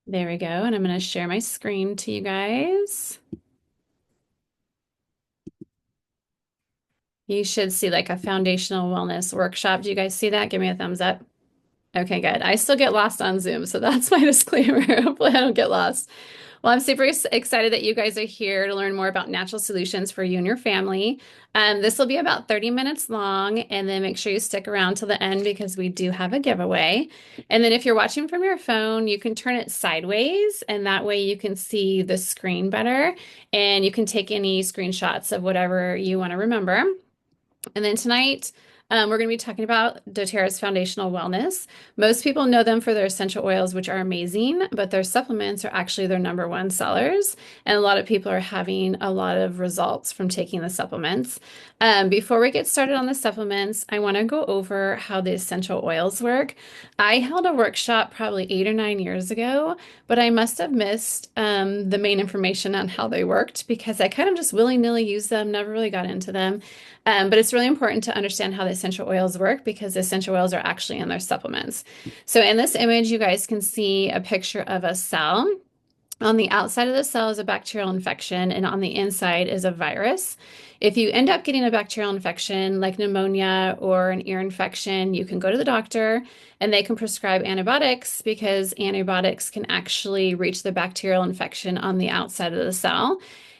There we go. And I'm going to share my screen to you guys. You should see like a foundational wellness workshop. Do you guys see that? Give me a thumbs up. Okay, good. I still get lost on Zoom, so that's my disclaimer. Hopefully, I don't get lost. Well, I'm super excited that you guys are here to learn more about natural solutions for you and your family. This will be about 30 minutes long, and then make sure you stick around till the end because we do have a giveaway. And then if you're watching from your phone, you can turn it sideways, and that way you can see the screen better, and you can take any screenshots of whatever you want to remember. And then tonight, we're going to be talking about doTERRA's foundational wellness. Most people know them for their essential oils, which are amazing, but their supplements are actually their number one sellers. And a lot of people are having a lot of results from taking the supplements. Before we get started on the supplements, I want to go over how the essential oils work. I held a workshop probably 8 or 9 years ago, but I must have missed the main information on how they worked because I kind of just willy-nilly used them, never really got into them. But it's really important to understand how the essential oils work because the essential oils are actually in their supplements. So in this image, you guys can see a picture of a cell. On the outside of the cell is a bacterial infection, and on the inside is a virus. If you end up getting a bacterial infection like pneumonia or an ear infection, you can go to the doctor and they can prescribe antibiotics because antibiotics can actually reach the bacterial infection on the outside of the cell.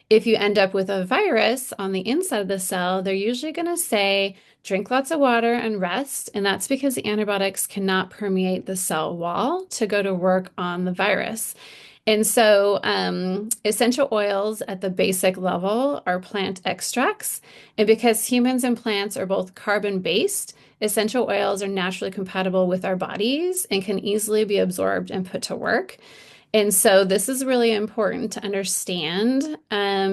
If you end up with a virus on the inside of the cell, they're usually going to say, drink lots of water and rest. And that's because the antibiotics cannot permeate the cell wall to go to work on the virus. And so, essential oils at the basic level are plant extracts. And because humans and plants are both carbon-based, essential oils are naturally compatible with our bodies and can easily be absorbed and put to work. And so this is really important to understand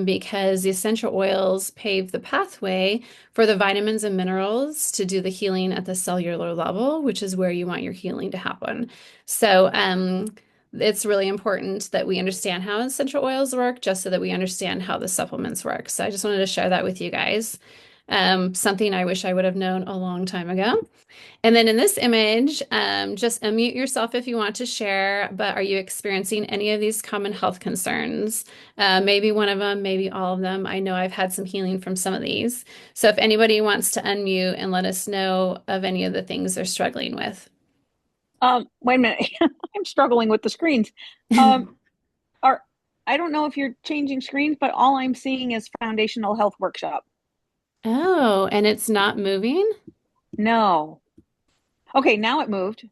because the essential oils pave the pathway for the vitamins and minerals to do the healing at the cellular level, which is where you want your healing to happen. So it's really important that we understand how essential oils work just so that we understand how the supplements work. So I just wanted to share that with you guys. Something I wish I would have known a long time ago. And then in this image, just unmute yourself if you want to share, but are you experiencing any of these common health concerns? Maybe one of them, maybe all of them. I know I've had some healing from some of these. So if anybody wants to unmute and let us know of any of the things they're struggling with. Wait a minute. I'm struggling with the screens. Um, are I don't know if you're changing screens, but all I'm seeing is foundational health workshop. Oh, and it's not moving? No. Okay, now it moved.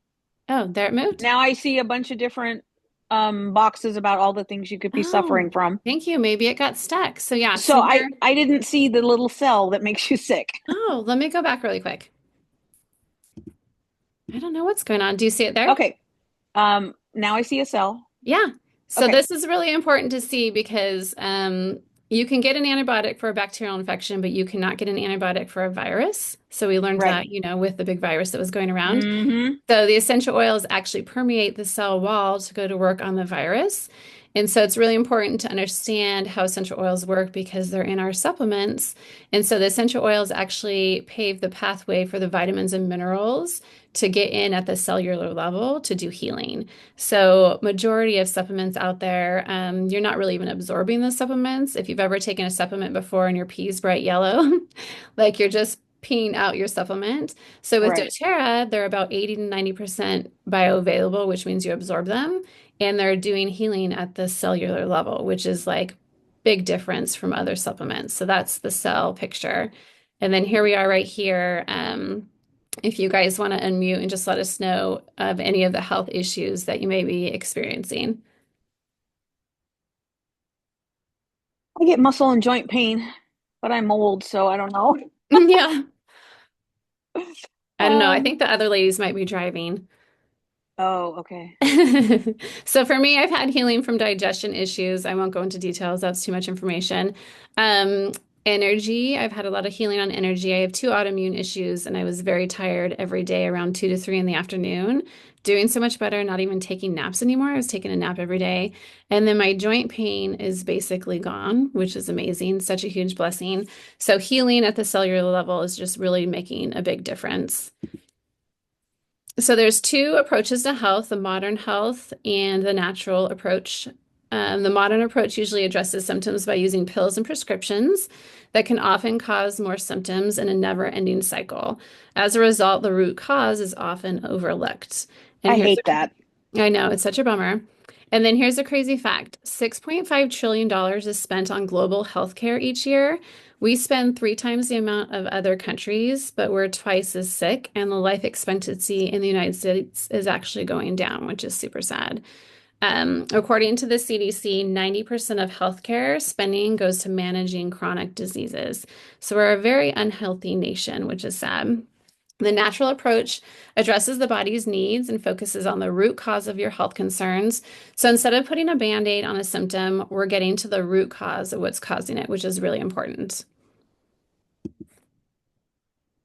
Oh, there it moved. Now I see a bunch of different boxes about all the things you could be suffering Oh, from. thank you. Maybe it got stuck. So yeah, So see I here. I didn't see the little cell that makes you sick. Oh, let me go back really quick. I don't know what's going on. Do you see it there? Okay. Now I see a cell. Yeah. So Okay. this is really important to see because you can get an antibiotic for a bacterial infection, but you cannot get an antibiotic for a virus. So we learned Right. that, with the big virus that was going around. Mm-hmm. So the essential oils actually permeate the cell wall to go to work on the virus. And so it's really important to understand how essential oils work because they're in our supplements. And so the essential oils actually pave the pathway for the vitamins and minerals to get in at the cellular level to do healing. So majority of supplements out there, you're not really even absorbing the supplements. If you've ever taken a supplement before and your pee is bright yellow, like you're just peeing out your supplement. So with Right. doTERRA, they're about 80 to 90% bioavailable, which means you absorb them, and they're doing healing at the cellular level, which is like big difference from other supplements. So that's the cell picture. And then here we are right here. If you guys want to unmute and just let us know of any of the health issues that you may be experiencing. I get muscle and joint pain, but I'm old, so I don't know. Yeah, I don't know. I think Um, the other ladies might be driving. oh, okay. So for me, I've had healing from digestion issues. I won't go into details. That's too much information. Um, Energy. I've had a lot of healing on energy. I have two autoimmune issues, and I was very tired every day around 2 to 3 in the afternoon. Doing so much better, not even taking naps anymore. I was taking a nap every day. And then my joint pain is basically gone, which is amazing. Such a huge blessing. So healing at the cellular level is just really making a big difference. So there's two approaches to health, the modern health and the natural approach. The modern approach usually addresses symptoms by using pills and prescriptions that can often cause more symptoms in a never-ending cycle. As a result, the root cause is often overlooked. And I here's hate that. I know, it's such a bummer. And then here's a crazy fact. $6.5 trillion is spent on global healthcare each year. We spend three times the amount of other countries, but we're twice as sick, and the life expectancy in the United States is actually going down, which is super sad. According to the CDC, 90% of healthcare spending goes to managing chronic diseases. So we're a very unhealthy nation, which is sad. The natural approach addresses the body's needs and focuses on the root cause of your health concerns. So instead of putting a band-aid on a symptom, we're getting to the root cause of what's causing it, which is really important.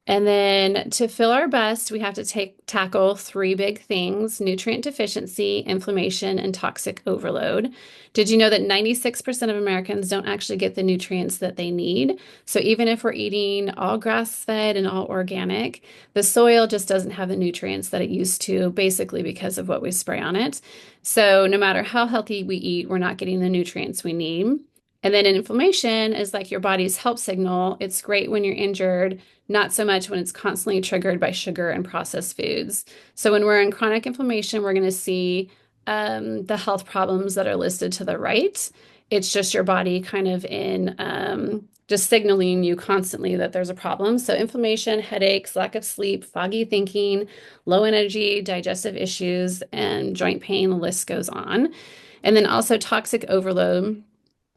And then to feel our best, we have to tackle three big things: nutrient deficiency, inflammation, and toxic overload. Did you know that 96% of Americans don't actually get the nutrients that they need? So even if we're eating all grass-fed and all organic, the soil just doesn't have the nutrients that it used to, basically because of what we spray on it. So no matter how healthy we eat, we're not getting the nutrients we need. And then inflammation is like your body's help signal. It's great when you're injured, not so much when it's constantly triggered by sugar and processed foods. So when we're in chronic inflammation, we're going to see the health problems that are listed to the right. It's just your body kind of in just signaling you constantly that there's a problem. So inflammation, headaches, lack of sleep, foggy thinking, low energy, digestive issues, and joint pain, the list goes on. And then also toxic overload.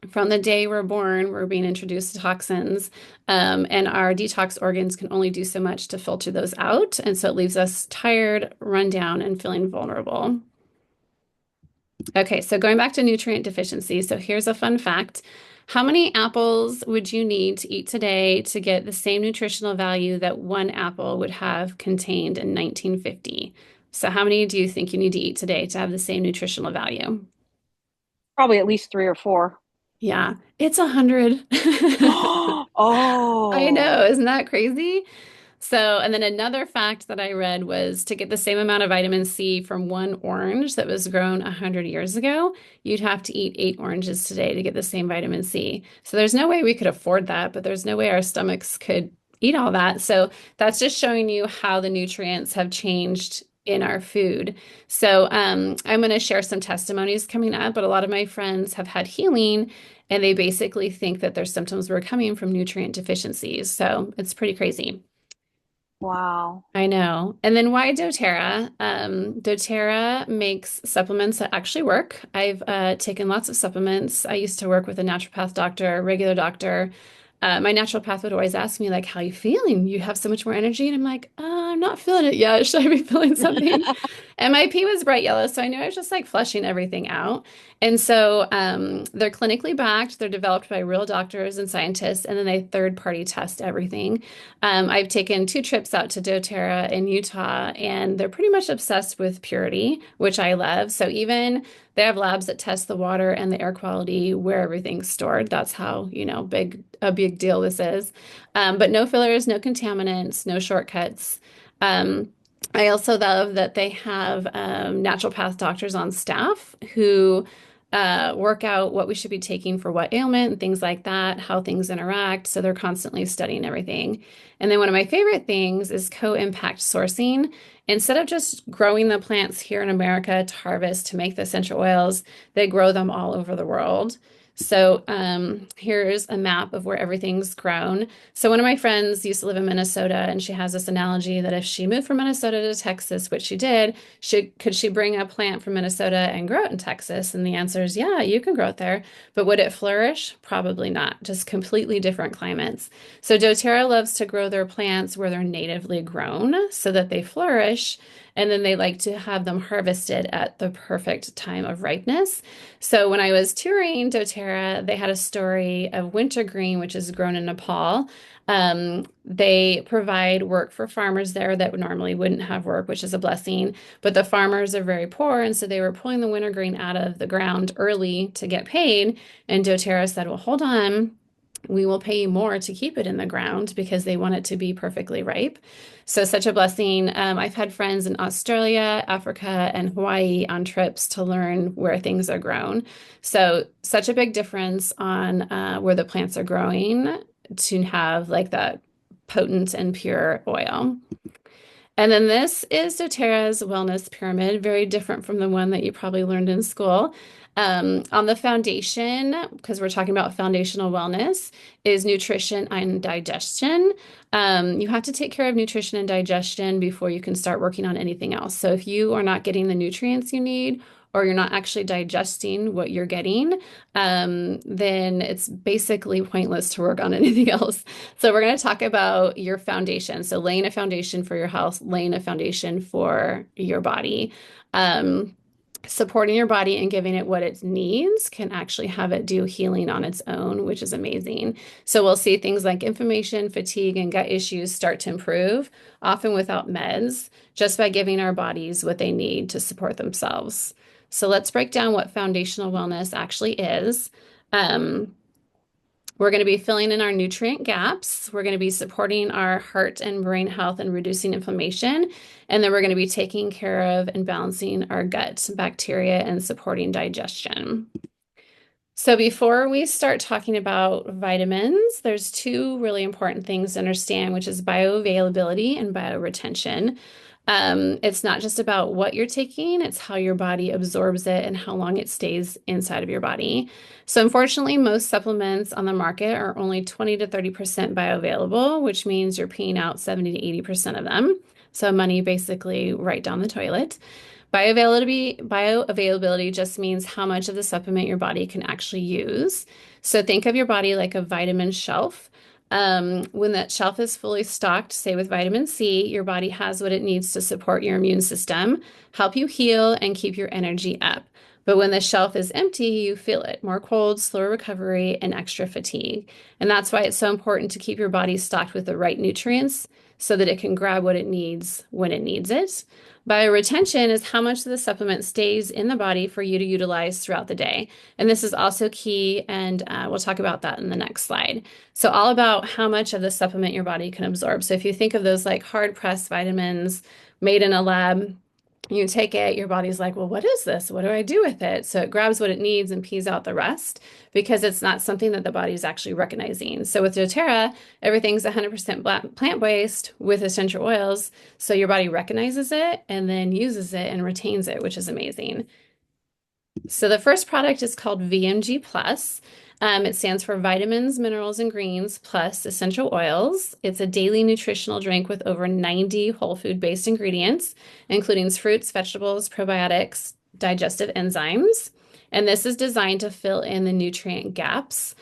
From the day we're born, we're being introduced to toxins, and our detox organs can only do so much to filter those out. And so it leaves us tired, run down, and feeling vulnerable. Okay, so going back to nutrient deficiency. So here's a fun fact. How many apples would you need to eat today to get the same nutritional value that one apple would have contained in 1950? So how many do you think you need to eat today to have the same nutritional value? Probably at least three or four. Yeah, it's 100. I know, Oh, isn't that crazy? So, and then another fact that I read was to get the same amount of vitamin C from one orange that was grown 100 years ago, you'd have to eat 8 oranges today to get the same vitamin C. So there's no way we could afford that, but there's no way our stomachs could eat all that. So that's just showing you how the nutrients have changed in our food. So I'm going to share some testimonies coming up, but a lot of my friends have had healing and they basically think that their symptoms were coming from nutrient deficiencies. So it's pretty crazy. wow. I know. And then why doTERRA? doTERRA makes supplements that actually work. I've taken lots of supplements. I used to work with a naturopath doctor, a regular doctor. My naturopath would always ask me, like, how you feeling? You have so much more energy. And I'm like, I'm not feeling it yet. Should I be feeling something? And my pee was bright yellow, so I knew I was just like flushing everything out. And so they're clinically backed. They're developed by real doctors and scientists, and then they third party test everything. I've taken 2 trips out to doTERRA in Utah, and they're pretty much obsessed with purity, which I love. So even they have labs that test the water and the air quality where everything's stored. That's how, big deal this is. But no fillers, no contaminants, no shortcuts. Um, I also love that they have naturopath doctors on staff who work out what we should be taking for what ailment and things like that, how things interact. So they're constantly studying everything. And then one of my favorite things is co-impact sourcing. Instead of just growing the plants here in America to harvest to make the essential oils, they grow them all over the world. So here's a map of where everything's grown. So one of my friends used to live in Minnesota, and she has this analogy that if she moved from Minnesota to Texas, which she did, could she bring a plant from Minnesota and grow it in Texas? And the answer is yeah, you can grow it there. But would it flourish? Probably not. Just completely different climates. So doTERRA loves to grow their plants where they're natively grown so that they flourish. And then they like to have them harvested at the perfect time of ripeness. So when I was touring doTERRA, they had a story of wintergreen, which is grown in Nepal. They provide work for farmers there that normally wouldn't have work, which is a blessing. But the farmers are very poor, and so they were pulling the wintergreen out of the ground early to get paid. And doTERRA said, "Well, hold on. we will pay more to keep it in the ground because they want it to be perfectly ripe. So, such a blessing. I've had friends in Australia, Africa, and Hawaii on trips to learn where things are grown. So, such a big difference on where the plants are growing to have like that potent and pure oil. And then this is doTERRA's wellness pyramid, very different from the one that you probably learned in school. On the foundation, because we're talking about foundational wellness, is nutrition and digestion. You have to take care of nutrition and digestion before you can start working on anything else. So if you are not getting the nutrients you need, or you're not actually digesting what you're getting, then it's basically pointless to work on anything else. So we're going to talk about your foundation. So laying a foundation for your health, laying a foundation for your body. Um, Supporting your body and giving it what it needs can actually have it do healing on its own, which is amazing. So we'll see things like inflammation, fatigue, and gut issues start to improve, often without meds, just by giving our bodies what they need to support themselves. So let's break down what foundational wellness actually is. Um, we're going to be filling in our nutrient gaps. We're going to be supporting our heart and brain health and reducing inflammation. And then we're going to be taking care of and balancing our gut bacteria and supporting digestion. So before we start talking about vitamins, there's two really important things to understand, which is bioavailability and bioretention. It's not just about what you're taking, it's how your body absorbs it and how long it stays inside of your body. So unfortunately, most supplements on the market are only 20 to 30% bioavailable, which means you're peeing out 70 to 80% of them. So money basically right down the toilet. Bioavailability just means how much of the supplement your body can actually use. So think of your body like a vitamin shelf. When that shelf is fully stocked, say with vitamin C, your body has what it needs to support your immune system, help you heal, and keep your energy up. But when the shelf is empty, you feel it more cold, slower recovery, and extra fatigue. And that's why it's so important to keep your body stocked with the right nutrients so that it can grab what it needs when it needs it. Bioretention is how much of the supplement stays in the body for you to utilize throughout the day. And this is also key, and we'll talk about that in the next slide. So, all about how much of the supplement your body can absorb. So, if you think of those like hard pressed vitamins made in a lab, you take it, your body's like, well, what is this? What do I do with it? So it grabs what it needs and pees out the rest because it's not something that the body is actually recognizing. So with doTERRA, everything's 100% plant-based with essential oils. So your body recognizes it and then uses it and retains it, which is amazing. So the first product is called VMG Plus. It stands for Vitamins, Minerals, and Greens plus Essential Oils. It's a daily nutritional drink with over 90 whole food-based ingredients, including fruits, vegetables, probiotics, digestive enzymes. And this is designed to fill in the nutrient gaps.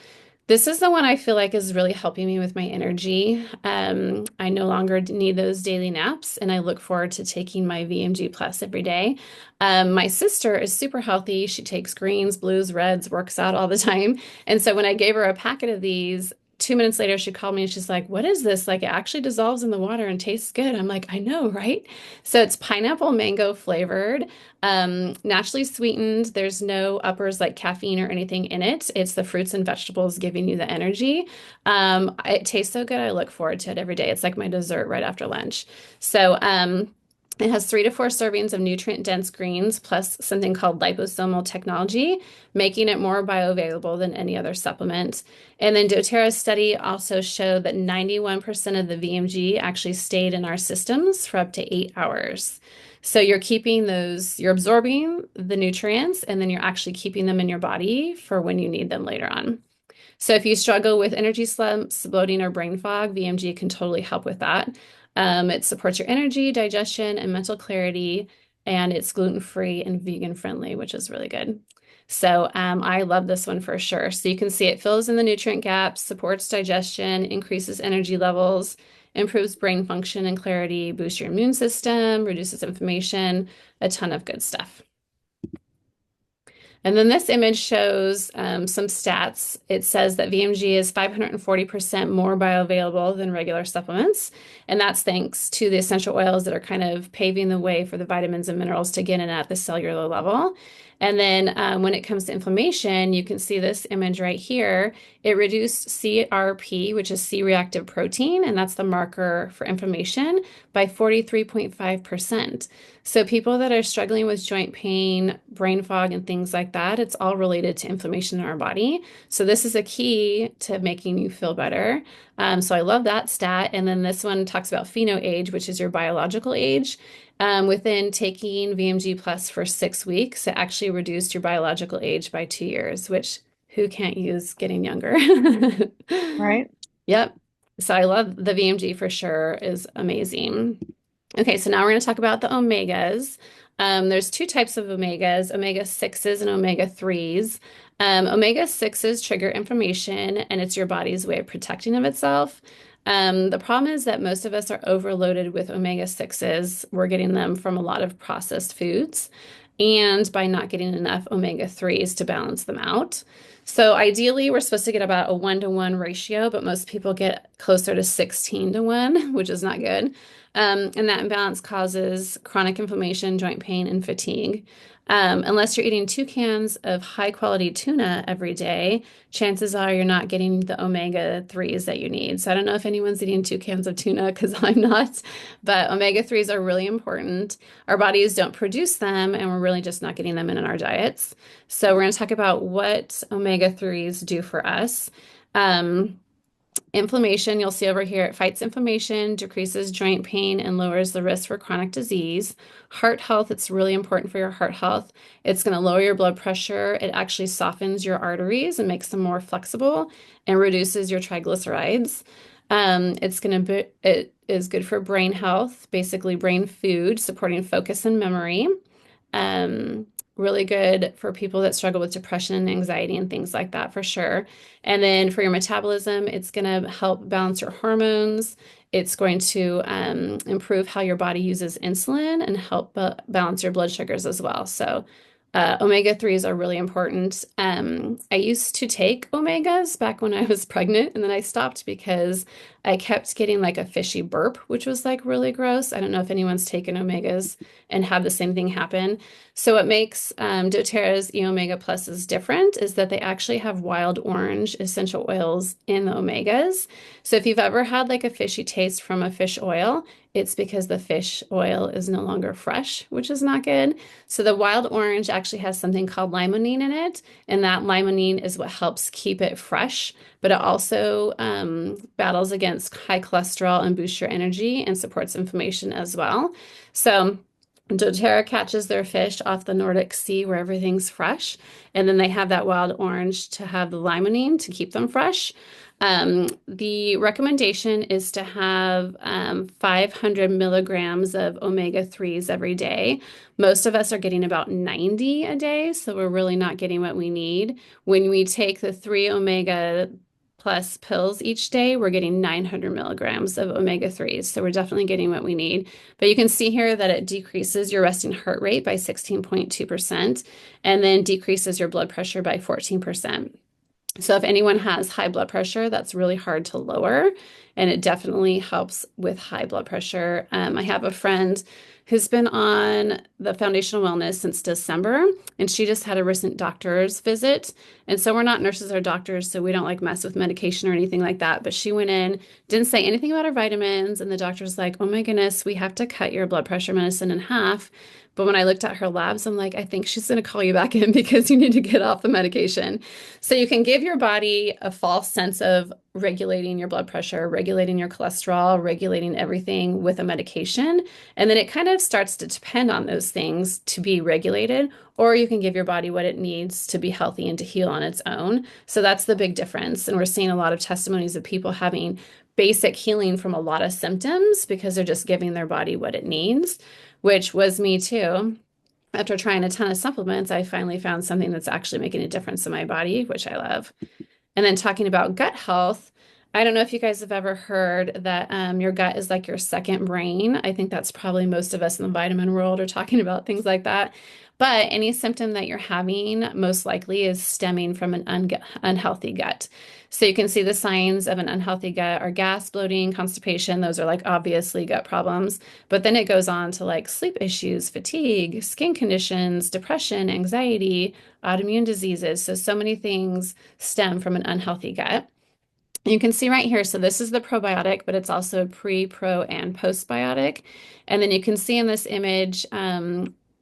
This is the one I feel like is really helping me with my energy. I no longer need those daily naps, and I look forward to taking my VMG Plus every day. My sister is super healthy. She takes greens, blues, reds, works out all the time. And so when I gave her a packet of these, 2 minutes later, she called me and she's like, what is this? Like, it actually dissolves in the water and tastes good. I'm like, I know, right? So it's pineapple mango flavored, naturally sweetened. There's no uppers like caffeine or anything in it. It's the fruits and vegetables giving you the energy. It tastes so good. I look forward to it every day. It's like my dessert right after lunch. So, it has 3 to 4 servings of nutrient-dense greens plus something called liposomal technology, making it more bioavailable than any other supplement. And then doTERRA's study also showed that 91% of the VMG actually stayed in our systems for up to 8 hours. So you're keeping those, you're absorbing the nutrients, and then you're actually keeping them in your body for when you need them later on. So if you struggle with energy slumps, bloating, or brain fog, VMG can totally help with that. It supports your energy, digestion, and mental clarity, and it's gluten-free and vegan-friendly, which is really good. So I love this one for sure. So you can see it fills in the nutrient gaps, supports digestion, increases energy levels, improves brain function and clarity, boosts your immune system, reduces inflammation, a ton of good stuff. And then this image shows some stats. It says that VMG is 540% more bioavailable than regular supplements. And that's thanks to the essential oils that are kind of paving the way for the vitamins and minerals to get in at the cellular level. And then when it comes to inflammation, you can see this image right here. It reduced CRP, which is C-reactive protein, and that's the marker for inflammation, by 43.5%. So people that are struggling with joint pain, brain fog, and things like that, it's all related to inflammation in our body. So this is a key to making you feel better. So I love that stat. And then this one talks about pheno age, which is your biological age. Within taking VMG Plus for 6 weeks, it actually reduced your biological age by 2 years, which who can't use getting younger? Right? Yep. So I love the VMG for sure is amazing. Okay, so now we're going to talk about the omegas. There's two types of omegas, omega 6s and omega 3s. Omega 6s trigger inflammation, and it's your body's way of protecting of itself. The problem is that most of us are overloaded with omega 6s. We're getting them from a lot of processed foods and by not getting enough omega 3s to balance them out. So ideally, we're supposed to get about a 1-to-1 ratio, but most people get closer to 16-to-1, which is not good. And that imbalance causes chronic inflammation, joint pain, and fatigue. Unless you're eating 2 cans of high quality tuna every day, chances are you're not getting the omega 3s that you need. So I don't know if anyone's eating 2 cans of tuna because I'm not, but omega 3s are really important. Our bodies don't produce them, and we're really just not getting them in our diets. So we're going to talk about what omega 3s do for us. Inflammation, you'll see over here, it fights inflammation, decreases joint pain, and lowers the risk for chronic disease. Heart health, it's really important for your heart health. It's going to lower your blood pressure. It actually softens your arteries and makes them more flexible and reduces your triglycerides. It is good for brain health, basically brain food, supporting focus and memory. Um, Really good for people that struggle with depression and anxiety and things like that for sure. And then for your metabolism, it's going to help balance your hormones. It's going to improve how your body uses insulin and help balance your blood sugars as well. So omega 3s are really important. I used to take omegas back when I was pregnant, and then I stopped because I kept getting like a fishy burp, which was like really gross. I don't know if anyone's taken omegas and have the same thing happen. So what makes doTERRA's E-Omega Pluses different is that they actually have wild orange essential oils in the omegas. So if you've ever had like a fishy taste from a fish oil, it's because the fish oil is no longer fresh, which is not good. So the wild orange actually has something called limonene in it, and that limonene is what helps keep it fresh, but it also battles against high cholesterol and boosts your energy and supports inflammation as well. So doTERRA catches their fish off the Nordic Sea where everything's fresh, and then they have that wild orange to have the limonene to keep them fresh. The recommendation is to have 500 milligrams of omega 3s every day. Most of us are getting about 90 a day, so we're really not getting what we need. When we take the 3 omega plus pills each day, we're getting 900 milligrams of omega 3s. So we're definitely getting what we need. But you can see here that it decreases your resting heart rate by 16.2% and then decreases your blood pressure by 14%. So if anyone has high blood pressure, that's really hard to lower, and it definitely helps with high blood pressure. I have a friend who's been on the foundational wellness since December, and she just had a recent doctor's visit. And so we're not nurses or doctors, so we don't like mess with medication or anything like that. But she went in, didn't say anything about her vitamins, and the doctor's like, "Oh my goodness, we have to cut your blood pressure medicine in half." But when I looked at her labs, I'm like, I think she's going to call you back in because you need to get off the medication. So you can give your body a false sense of regulating your blood pressure, regulating your cholesterol, regulating everything with a medication. And then it kind of starts to depend on those things to be regulated, or you can give your body what it needs to be healthy and to heal on its own. So that's the big difference. And we're seeing a lot of testimonies of people having basic healing from a lot of symptoms because they're just giving their body what it needs, which was me too. After trying a ton of supplements, I finally found something that's actually making a difference in my body, which I love. And then talking about gut health, I don't know if you guys have ever heard that your gut is like your second brain. I think that's probably most of us in the vitamin world are talking about things like that. But any symptom that you're having most likely is stemming from an unhealthy gut. So you can see the signs of an unhealthy gut are gas, bloating, constipation. Those are like obviously gut problems. But then it goes on to like sleep issues, fatigue, skin conditions, depression, anxiety, autoimmune diseases. So many things stem from an unhealthy gut. You can see right here, so this is the probiotic, but it's also pre, pro, and postbiotic. And then you can see in this image,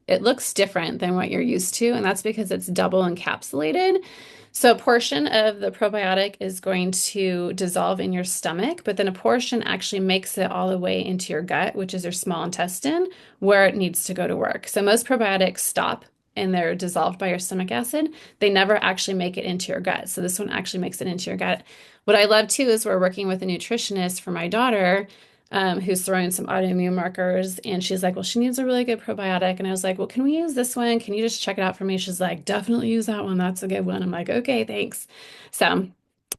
it looks different than what you're used to, and that's because it's double encapsulated. So a portion of the probiotic is going to dissolve in your stomach, but then a portion actually makes it all the way into your gut, which is your small intestine, where it needs to go to work. So most probiotics stop and they're dissolved by your stomach acid. They never actually make it into your gut. So this one actually makes it into your gut. What I love too is we're working with a nutritionist for my daughter, who's throwing some autoimmune markers. And she's like, well, she needs a really good probiotic. And I was like, well, can we use this one? Can you just check it out for me? She's like, definitely use that one. That's a good one. I'm like, okay, thanks. So,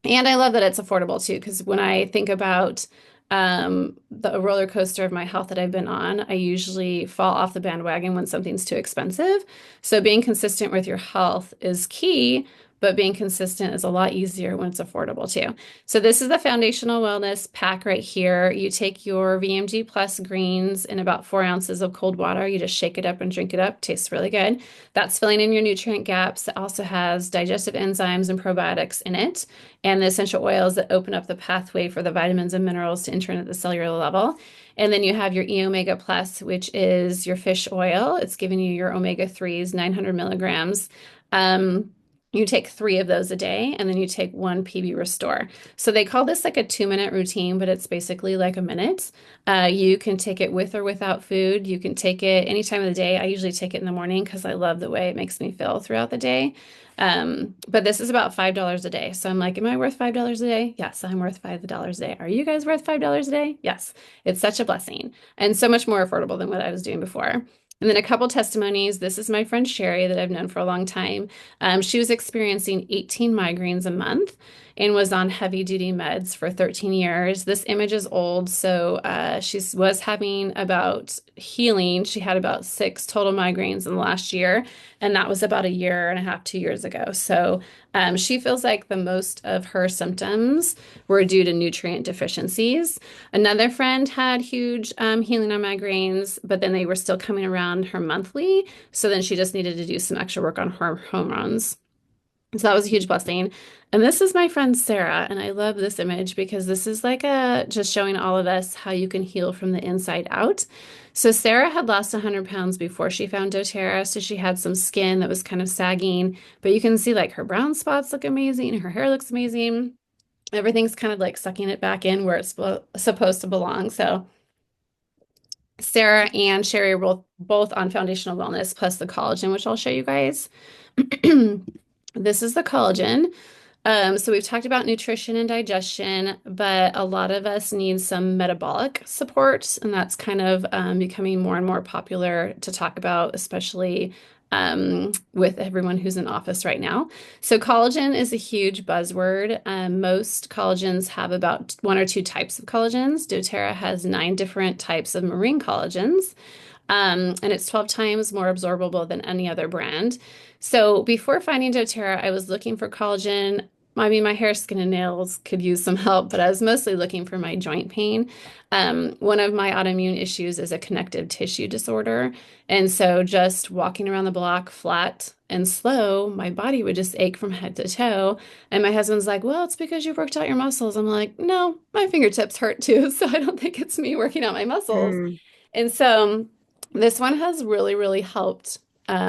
and I love that it's affordable too, because when I think about the roller coaster of my health that I've been on, I usually fall off the bandwagon when something's too expensive. So being consistent with your health is key, but being consistent is a lot easier when it's affordable too. So this is the foundational wellness pack right here. You take your VMG Plus greens in about 4 ounces of cold water. You just shake it up and drink it up. Tastes really good. That's filling in your nutrient gaps. It also has digestive enzymes and probiotics in it, and the essential oils that open up the pathway for the vitamins and minerals to enter into the cellular level. And then you have your E Omega Plus, which is your fish oil. It's giving you your omega 3s, 900 milligrams. You take 3 of those a day, and then you take one PB Restore. So they call this like a 2-minute routine, but it's basically like a minute. You can take it with or without food. You can take it any time of the day. I usually take it in the morning because I love the way it makes me feel throughout the day. But this is about $5 a day. So I'm like, am I worth $5 a day? Yes, I'm worth $5 a day. Are you guys worth $5 a day? Yes. It's such a blessing and so much more affordable than what I was doing before. And then a couple testimonies. This is my friend Sherry that I've known for a long time. She was experiencing 18 migraines a month and was on heavy duty meds for 13 years. This image is old, so she was having about healing. She had about 6 total migraines in the last year, and that was about a year and a half, 2 years ago. So she feels like the most of her symptoms were due to nutrient deficiencies. Another friend had huge healing on migraines, but then they were still coming around her monthly. So then she just needed to do some extra work on her hormones. So that was a huge blessing. And this is my friend Sarah, and I love this image because this is like a just showing all of us how you can heal from the inside out. So Sarah had lost 100 pounds before she found doTERRA, so she had some skin that was kind of sagging, but you can see like her brown spots look amazing, her hair looks amazing. Everything's kind of like sucking it back in where it's supposed to belong. So Sarah and Sherry are both on foundational wellness plus the collagen, which I'll show you guys. This is the collagen. So we've talked about nutrition and digestion, but a lot of us need some metabolic support, and that's kind of becoming more and more popular to talk about, especially with everyone who's in office right now. So collagen is a huge buzzword. Most collagens have about 1 or 2 types of collagens. doTERRA has 9 different types of marine collagens. And it's 12 times more absorbable than any other brand. So before finding doTERRA, I was looking for collagen. I mean, my hair, skin, and nails could use some help, but I was mostly looking for my joint pain. One of my autoimmune issues is a connective tissue disorder. And so just walking around the block flat and slow, my body would just ache from head to toe. And my husband's like, well, it's because you worked out your muscles. I'm like, no, my fingertips hurt too. So I don't think it's me working out my muscles. Mm. And so this one has really, really helped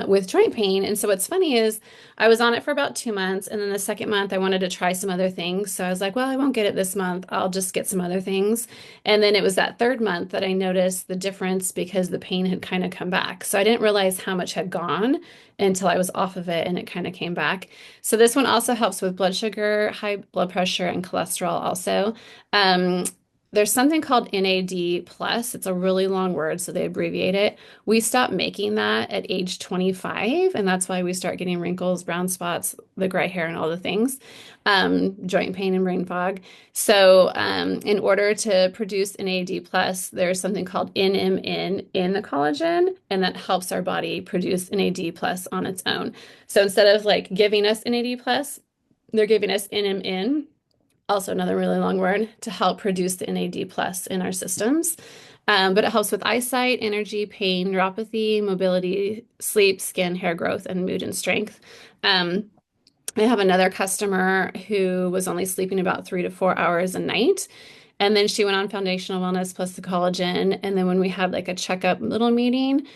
with joint pain. And so what's funny is I was on it for about 2 months, and then the second month I wanted to try some other things. So I was like, well, I won't get it this month. I'll just get some other things. And then it was that third month that I noticed the difference because the pain had kind of come back. So I didn't realize how much had gone until I was off of it and it kind of came back. So this one also helps with blood sugar, high blood pressure, and cholesterol also. there's something called NAD plus. It's a really long word, so they abbreviate it. We stopped making that at age 25, and that's why we start getting wrinkles, brown spots, the gray hair, and all the things, joint pain and brain fog. So, in order to produce NAD plus, there's something called NMN in the collagen, and that helps our body produce NAD plus on its own. So instead of like giving us NAD plus, they're giving us NMN, also another really long word, to help produce the NAD plus in our systems. But it helps with eyesight, energy, pain, neuropathy, mobility, sleep, skin, hair growth, and mood and strength. Um, I have another customer who was only sleeping about 3 to 4 hours a night. And then she went on foundational wellness plus the collagen. And then when we had like a checkup little meeting,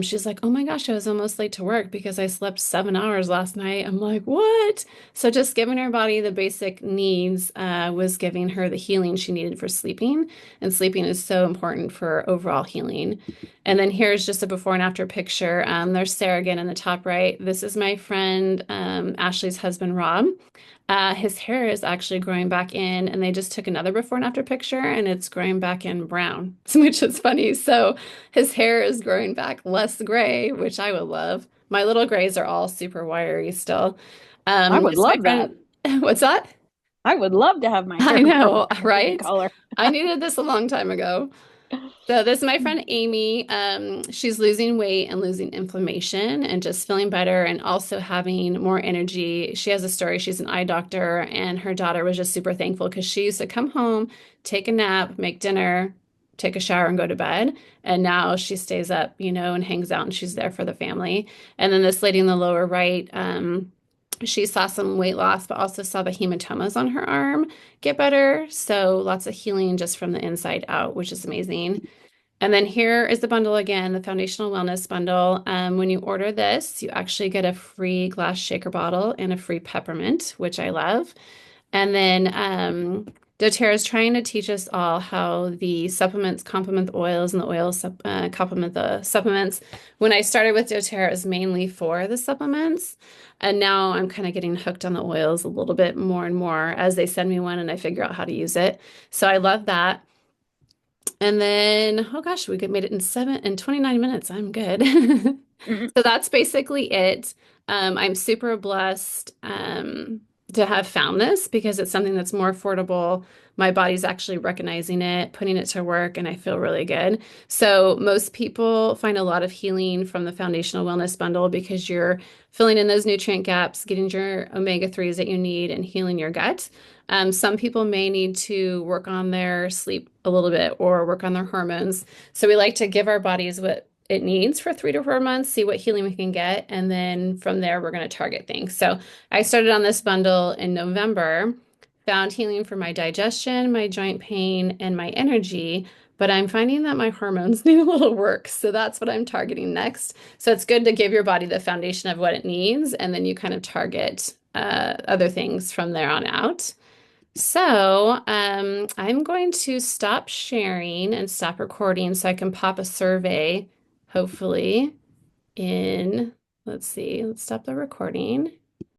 she's like, oh my gosh, I was almost late to work because I slept 7 hours last night. I'm like, what? So just giving her body the basic needs was giving her the healing she needed for sleeping. And sleeping is so important for overall healing. And then here's just a before and after picture. There's Sarah again in the top right. This is my friend Ashley's husband, Rob. His hair is actually growing back in, and they just took another before and after picture, and it's growing back in brown, which is funny. So his hair is growing back less gray, which I would love. My little grays are all super wiry still. I would This is my love that. friend. What's that? I would love to have my hair I grow know, back a different right? color. I needed this a long time ago. So this is my friend Amy. She's losing weight and losing inflammation and just feeling better and also having more energy. She has a story. She's an eye doctor, and her daughter was just super thankful because she used to come home, take a nap, make dinner, take a shower, and go to bed. And now she stays up, and hangs out, and she's there for the family. And then this lady in the lower right, she saw some weight loss, but also saw the hematomas on her arm get better. So lots of healing just from the inside out, which is amazing. And then here is the bundle again, the Foundational Wellness Bundle. When you order this, you actually get a free glass shaker bottle and a free peppermint, which I love. And then doTERRA is trying to teach us all how the supplements complement the oils and the oils complement the supplements. When I started with doTERRA, it was mainly for the supplements. And now I'm kind of getting hooked on the oils a little bit more and more as they send me one and I figure out how to use it. So I love that. And then, oh gosh, made it in 29 minutes. I'm good. Mhm. So that's basically it. I'm super blessed to have found this because it's something that's more affordable. My body's actually recognizing it, putting it to work, and I feel really good. So most people find a lot of healing from the Foundational Wellness Bundle because you're filling in those nutrient gaps, getting your omega-3s that you need, and healing your gut. Some people may need to work on their sleep a little bit or work on their hormones. So we like to give our bodies what it needs for 3 to 4 months, see what healing we can get, and then from there we're going to target things. So I started on this bundle in November, found healing for my digestion, my joint pain, and my energy. But I'm finding that my hormones need a little work. So that's what I'm targeting next. So it's good to give your body the foundation of what it needs, and then you kind of target other things from there on out. So, I'm going to stop sharing and stop recording so I can pop a survey, hopefully, in, let's see, let's stop the recording.